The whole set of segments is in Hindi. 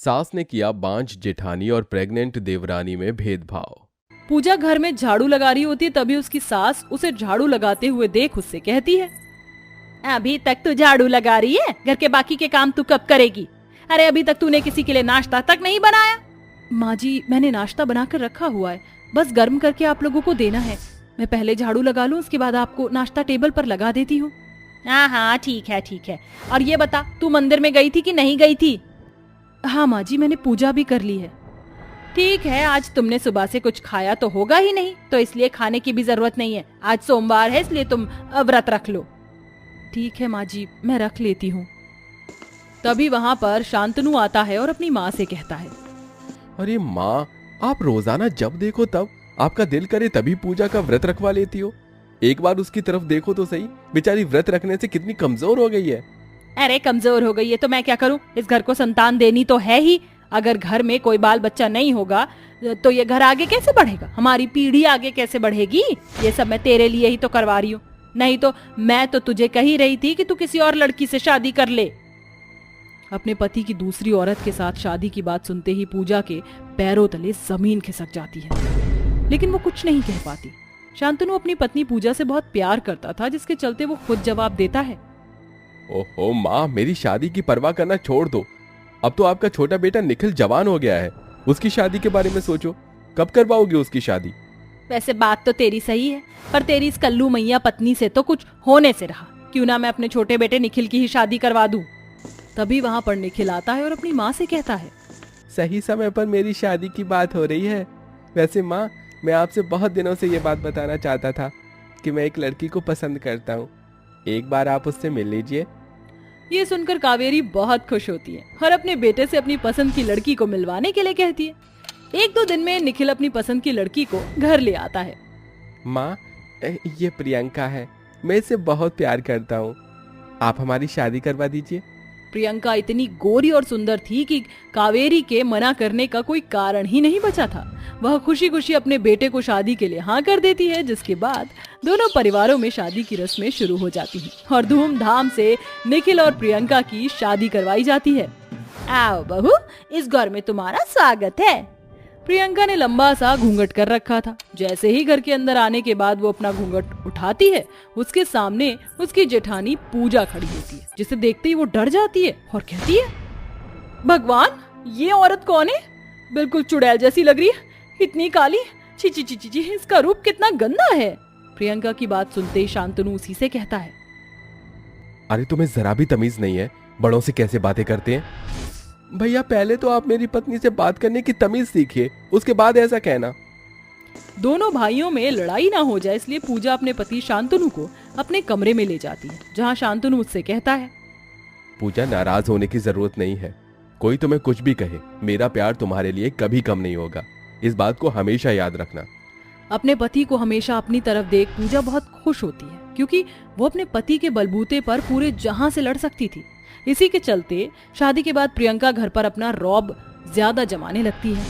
सास ने किया बांझ जेठानी और प्रेग्नेंट देवरानी में भेदभाव। पूजा घर में झाड़ू लगा रही होती है, तभी उसकी सास उसे झाड़ू लगाते हुए देख उससे कहती है, अभी तक तू झाड़ू लगा रही है, घर के बाकी के काम तू कब करेगी? अरे अभी तक तूने किसी के लिए नाश्ता तक नहीं बनाया। माँ जी, मैंने नाश्ता बनाकर रखा हुआ है, बस गर्म करके आप लोगों को देना है। मैं पहले झाड़ू लगा लूं, उसके बाद आपको नाश्ता टेबल पर लगा देती हूँ। हाँ हाँ ठीक है ठीक है। और ये बता, तू मंदिर में गई थी कि नहीं गई थी? हाँ माँ जी, मैंने पूजा भी कर ली है। ठीक है, आज तुमने सुबह से कुछ खाया तो होगा ही नहीं, तो इसलिए खाने की भी जरूरत नहीं है। आज सोमवार है, इसलिए तुम व्रत रख लो। ठीक है माँ जी, मैं रख लेती हूँ। तभी वहाँ पर शांतनु आता है और अपनी माँ से कहता है, अरे माँ, आप रोजाना जब देखो तब आपका दिल करे तभी पूजा का व्रत रखवा लेती हो। एक बार उसकी तरफ देखो तो सही, बेचारी व्रत रखने से कितनी कमजोर हो गई है। अरे कमजोर हो गई है तो मैं क्या करूं? इस घर को संतान देनी तो है ही। अगर घर में कोई बाल बच्चा नहीं होगा तो ये घर आगे कैसे बढ़ेगा? हमारी पीढ़ी आगे कैसे बढ़ेगी? ये सब मैं तेरे लिए ही तो करवा रही हूँ, नहीं तो मैं तो तुझे कह ही रही थी कि तू किसी और लड़की से शादी कर ले। अपने पति की दूसरी औरत के साथ शादी की बात सुनते ही पूजा के पैरों तले जमीन खिसक जाती है, लेकिन वो कुछ नहीं कह पाती। शांतनु अपनी पत्नी पूजा से बहुत प्यार करता था, जिसके चलते वो खुद जवाब देता है, ओहो माँ, मेरी शादी की परवाह करना छोड़ दो। अब तो आपका छोटा बेटा निखिल जवान हो गया है, उसकी शादी के बारे में सोचो। कब करवाओगे उसकी शादी? वैसे बात तो तेरी सही है, पर तेरी इस कल्लू मैया पत्नी से तो कुछ होने से रहा। क्यों ना मैं अपने छोटे बेटे निखिल की ही शादी करवा दूं। तभी वहाँ पर निखिल आता है और अपनी माँ से कहता है, सही समय पर मेरी शादी की बात हो रही है। वैसे माँ, मैं आपसे बहुत दिनों से ये बात बताना चाहता था कि मैं एक लड़की को पसंद करता हूँ। एक बार आप उससे मिल लीजिए। ये सुनकर कावेरी बहुत खुश होती है और अपने बेटे से अपनी पसंद की लड़की को मिलवाने के लिए कहती है। 1-2 दिन में निखिल अपनी पसंद की लड़की को घर ले आता है। माँ, ये प्रियंका है, मैं इससे बहुत प्यार करता हूँ, आप हमारी शादी करवा दीजिए। प्रियंका इतनी गोरी और सुंदर थी कि कावेरी के मना करने का कोई कारण ही नहीं बचा था। वह खुशी खुशी अपने बेटे को शादी के लिए हाँ कर देती है, जिसके बाद दोनों परिवारों में शादी की रस्में शुरू हो जाती हैं और धूमधाम से निखिल और प्रियंका की शादी करवाई जाती है। आओ बहू, इस घर में तुम्हारा स्वागत है। प्रियंका ने लंबा सा घूंघट कर रखा था। जैसे ही घर के अंदर आने के बाद वो अपना घूंघट उठाती है, उसके सामने उसकी जेठानी पूजा खड़ी होती है, जिसे देखते ही वो डर जाती है और कहती है, भगवान, ये औरत कौन है? बिल्कुल चुड़ैल जैसी लग रही है, इतनी काली। ची ची ची ची, इसका रूप कितना गंदा है। प्रियंका की बात सुनते ही शांतनु उसी से कहता है, अरे तुम्हें जरा भी तमीज नहीं है, बड़ों से कैसे बातें करते हैं। भैया, पहले तो आप मेरी पत्नी से बात करने की तमीज सीखिए, उसके बाद ऐसा कहना। दोनों भाइयों में लड़ाई ना हो जाए, इसलिए पूजा अपने पति शांतनु को अपने कमरे में ले जाती है, जहां शांतनु उससे कहता है, पूजा, नाराज होने की जरूरत नहीं है। कोई तुम्हें कुछ भी कहे, मेरा प्यार तुम्हारे लिए कभी कम नहीं होगा, इस बात को हमेशा याद रखना। अपने पति को हमेशा अपनी तरफ देख पूजा बहुत खुश होती है, क्योंकि वो अपने पति के बलबूते पर पूरे जहां से लड़ सकती थी। इसी के चलते शादी के बाद प्रियंका घर पर अपना रौब ज्यादा जमाने लगती है।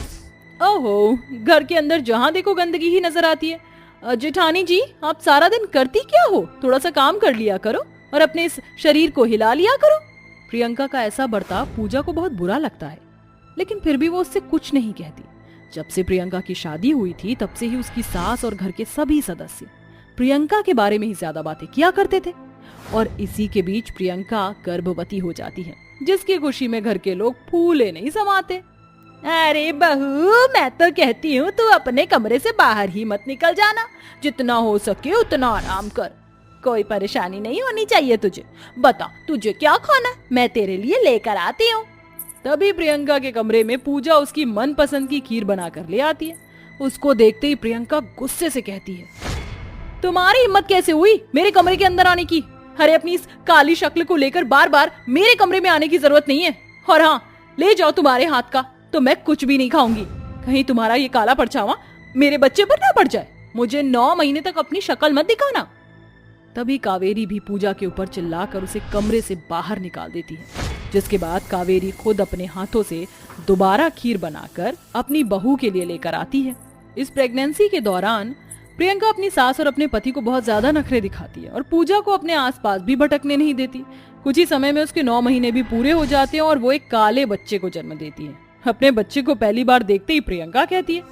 ओहो, घर के अंदर जहां देखो गंदगी ही नजर आती है। जेठानी जी, आप सारा दिन करती क्या हो? थोड़ा सा काम कर लिया करो और अपने इस शरीर को हिला लिया करो। प्रियंका का ऐसा बर्ताव पूजा को बहुत बुरा लगता है, लेकिन फिर भी वो उससे कुछ नहीं कहती। जब से प्रियंका की शादी हुई थी, तब से ही उसकी सास और घर के सभी सदस्य प्रियंका के बारे में ही ज्यादा बातें किया करते थे। और इसी के बीच प्रियंका गर्भवती हो जाती है, जिसकी खुशी में घर के लोग फूले नहीं समाते। अरे बहू, मैं तो कहती हूँ तू अपने कमरे से बाहर ही मत निकल जाना, जितना हो सके उतना आराम कर। कोई परेशानी नहीं होनी चाहिए तुझे। बता, तुझे क्या खाना, मैं तेरे लिए लेकर आती हूँ। तभी प्रियंका के कमरे में पूजा उसकी मनपसंद की खीर बनाकर ले आती है। उसको देखते ही प्रियंका गुस्से से कहती है, तुम्हारी हिम्मत कैसे हुई मेरे कमरे के अंदर आने की? अरे अपनी इस काली शक्ल को लेकर बार बार मेरे कमरे में आने की जरूरत नहीं है। और हाँ, ले जाओ तुम्हारे हाथ का, तो मैं कुछ भी नहीं खाऊंगी। कहीं तुम्हारा ये काला परछावा मेरे बच्चे पर ना पड़ जाए। मुझे 9 महीने तक अपनी शक्ल मत दिखाना। तभी कावेरी भी पूजा के ऊपर चिल्लाकर उसे कमरे से बाहर निकाल देती है, जिसके बाद कावेरी खुद अपने हाथों से दोबारा खीर बनाकर अपनी बहू के लिए लेकर आती है। इस प्रेगनेंसी के दौरान प्रियंका अपनी सास और अपने पति को बहुत ज्यादा नखरे दिखाती है और पूजा को अपने आसपास भी भटकने नहीं देती। कुछ ही समय में उसके 9 महीने भी पूरे हो जाते हैं और वो एक काले बच्चे को जन्म देती है। अपने बच्चे को पहली बार देखते ही प्रियंका कहती है,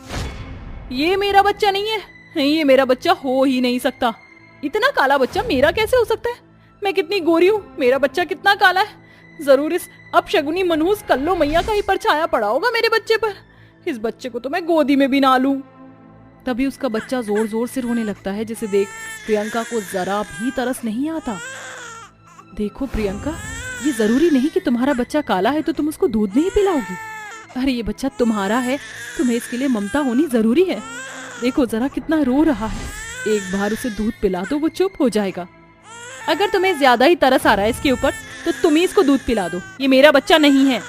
ये मेरा बच्चा नहीं है, नहीं ये मेरा बच्चा हो ही नहीं सकता। इतना काला बच्चा मेरा कैसे हो सकता है? मैं कितनी गोरी हूँ, मेरा बच्चा कितना काला है। जरूर इस अपशगुनी मनहूस कल्लो मैया का ही परछाया पड़ा होगा मेरे बच्चे पर। इस बच्चे को तो मैं गोदी में भी ना लूं। तभी उसका बच्चा जोर जोर से रोने लगता है, जिसे देख प्रियंका को जरा भी तरस नहीं आता। देखो प्रियंका, ये जरूरी नहीं कि तुम्हारा बच्चा काला है तो तुम उसको दूध नहीं पिलाओगी। अरे ये बच्चा तुम्हारा है, तुम्हें इसके लिए ममता होनी जरूरी है। देखो जरा कितना रो रहा है, एक बार उसे दूध पिला दो, वो चुप हो जाएगा। अगर तुम्हें ज्यादा ही तरस आ रहा है इसके ऊपर तो तुम ही इसको दूध पिला दो, ये मेरा बच्चा नहीं है।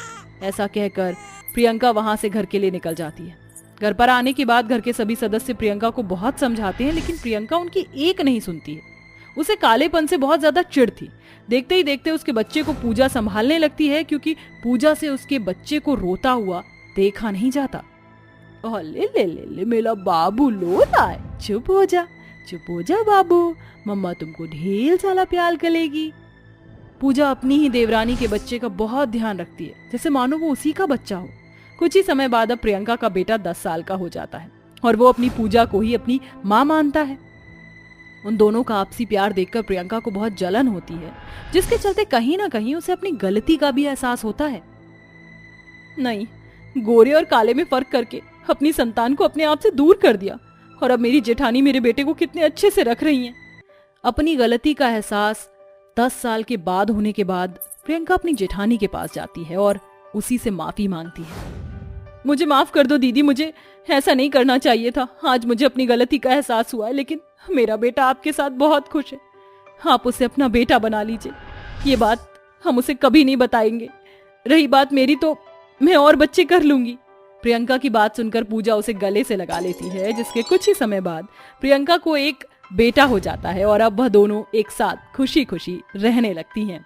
ऐसा कहकर प्रियंका वहां से घर के लिए निकल जाती है। घर पर आने के बाद घर के सभी सदस्य प्रियंका को बहुत समझाते हैं, लेकिन प्रियंका उनकी एक नहीं सुनती है। उसे कालेपन से बहुत ज्यादा चिढ़ थी। देखते ही देखते उसके बच्चे को पूजा संभालने लगती है, क्योंकि पूजा से उसके बच्चे को रोता हुआ देखा नहीं जाता। ले ले ले ले मेरा बाबू लो रहा है, चुप हो जा बाबू, मम्मा तुमको ढेर सारा प्यार करेगी। पूजा अपनी ही देवरानी के बच्चे का बहुत ध्यान रखती है, जैसे मानो वो उसी का बच्चा हो। कुछ ही समय बाद अब प्रियंका का बेटा 10 साल का हो जाता है और वो अपनी पूजा को ही अपनी माँ मानता है। उन दोनों का आपसी प्यार देखकर प्रियंका को बहुत जलन होती है, जिसके चलते कहीं ना कहीं उसे अपनी गलती का भी एहसास होता है। नहीं, गोरे और काले में फर्क करके अपनी संतान को अपने आप से दूर कर दिया, और अब मेरी जेठानी मेरे बेटे को कितने अच्छे से रख रही हैं। अपनी गलती का एहसास 10 साल के बाद होने के बाद प्रियंका अपनी जेठानी के पास जाती है और उसी से माफी मांगती है। मुझे माफ कर दो दीदी, मुझे ऐसा नहीं करना चाहिए था। आज मुझे अपनी गलती का एहसास हुआ है, लेकिन मेरा बेटा आपके साथ बहुत खुश है। आप उसे अपना बेटा बना लीजिए। ये बात हम उसे कभी नहीं बताएंगे। रही बात मेरी, तो मैं और बच्चे कर लूंगी। प्रियंका की बात सुनकर पूजा उसे गले से लगा लेती है, जिसके कुछ ही समय बाद प्रियंका को एक बेटा हो जाता है और अब वह दोनों एक साथ खुशी खुशी रहने लगती हैं।